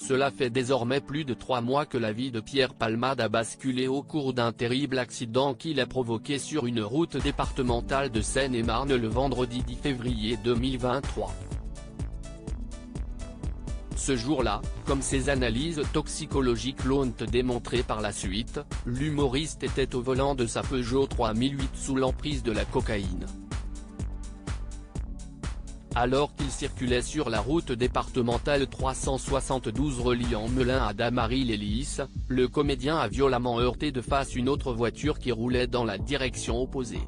Cela fait désormais plus de 3 mois que la vie de Pierre Palmade a basculé au cours d'un terrible accident qu'il a provoqué sur une route départementale de Seine-et-Marne le vendredi 10 février 2023. Ce jour-là, comme ses analyses toxicologiques l'ont démontré par la suite, l'humoriste était au volant de sa Peugeot 3008 sous l'emprise de la cocaïne. Alors qu'il circulait sur la route départementale 372 reliant Melun à Damary-les-Lys, le comédien a violemment heurté de face une autre voiture qui roulait dans la direction opposée.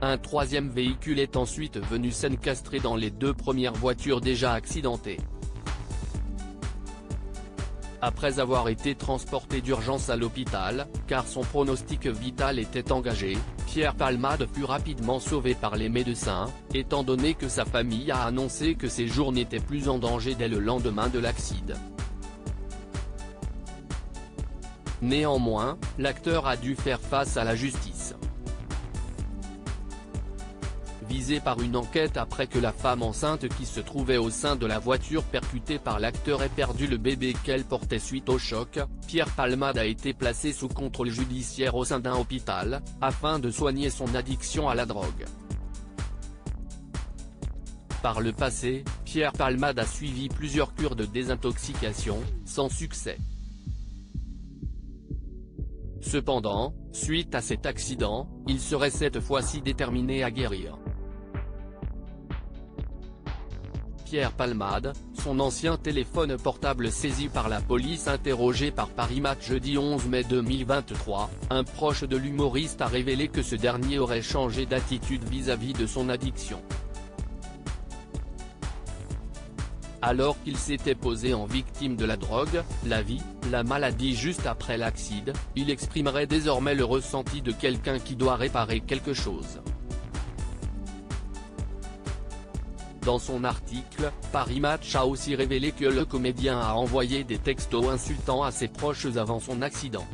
Un troisième véhicule est ensuite venu s'encastrer dans les 2 premières voitures déjà accidentées. Après avoir été transporté d'urgence à l'hôpital, car son pronostic vital était engagé, Pierre Palmade fut rapidement sauvé par les médecins, étant donné que sa famille a annoncé que ses jours n'étaient plus en danger dès le lendemain de l'accident. Néanmoins, l'acteur a dû faire face à la justice. Visé par une enquête après que la femme enceinte qui se trouvait au sein de la voiture percutée par l'acteur ait perdu le bébé qu'elle portait suite au choc, Pierre Palmade a été placé sous contrôle judiciaire au sein d'un hôpital, afin de soigner son addiction à la drogue. Par le passé, Pierre Palmade a suivi plusieurs cures de désintoxication, sans succès. Cependant, suite à cet accident, il serait cette fois-ci déterminé à guérir. Pierre Palmade, son ancien téléphone portable saisi par la police interrogé par Paris Match jeudi 11 mai 2023, un proche de l'humoriste a révélé que ce dernier aurait changé d'attitude vis-à-vis de son addiction. Alors qu'il s'était posé en victime de la drogue, la vie, la maladie juste après l'accident, il exprimerait désormais le ressenti de quelqu'un qui doit réparer quelque chose. Dans son article, Paris Match a aussi révélé que le comédien a envoyé des textos insultants à ses proches avant son accident.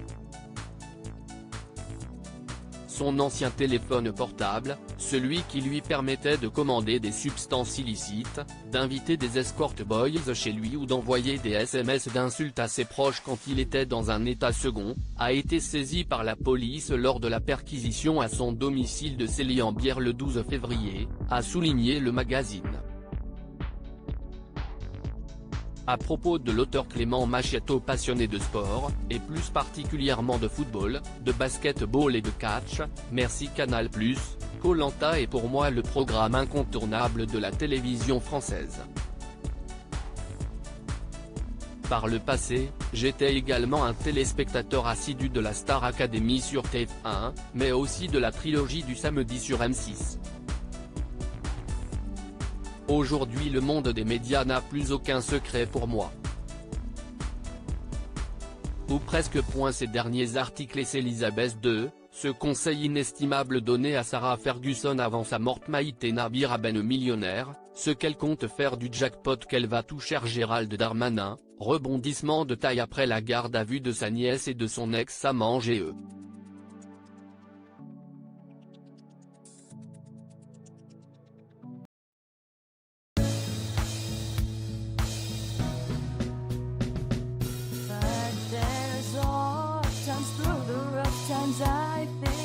Son ancien téléphone portable, celui qui lui permettait de commander des substances illicites, d'inviter des escort boys chez lui ou d'envoyer des SMS d'insultes à ses proches quand il était dans un état second, a été saisi par la police lors de la perquisition à son domicile de Célie-en-Bière le 12 février, a souligné le magazine. À propos de l'auteur Clément Machiato, passionné de sport, et plus particulièrement de football, de basket-ball et de catch, merci Canal+, Koh-Lanta est pour moi le programme incontournable de la télévision française. Par le passé, j'étais également un téléspectateur assidu de la Star Academy sur TF1, mais aussi de la trilogie du samedi sur M6. Aujourd'hui le monde des médias n'a plus aucun secret pour moi. Ou presque. Ces derniers articles et Elisabeth II, ce conseil inestimable donné à Sarah Ferguson avant sa mort. Maïté Nabir Aben millionnaire, ce qu'elle compte faire du jackpot qu'elle va toucher. Gérald Darmanin, rebondissement de taille après la garde à vue de sa nièce et de son ex-amant GE. Times through the rough times I think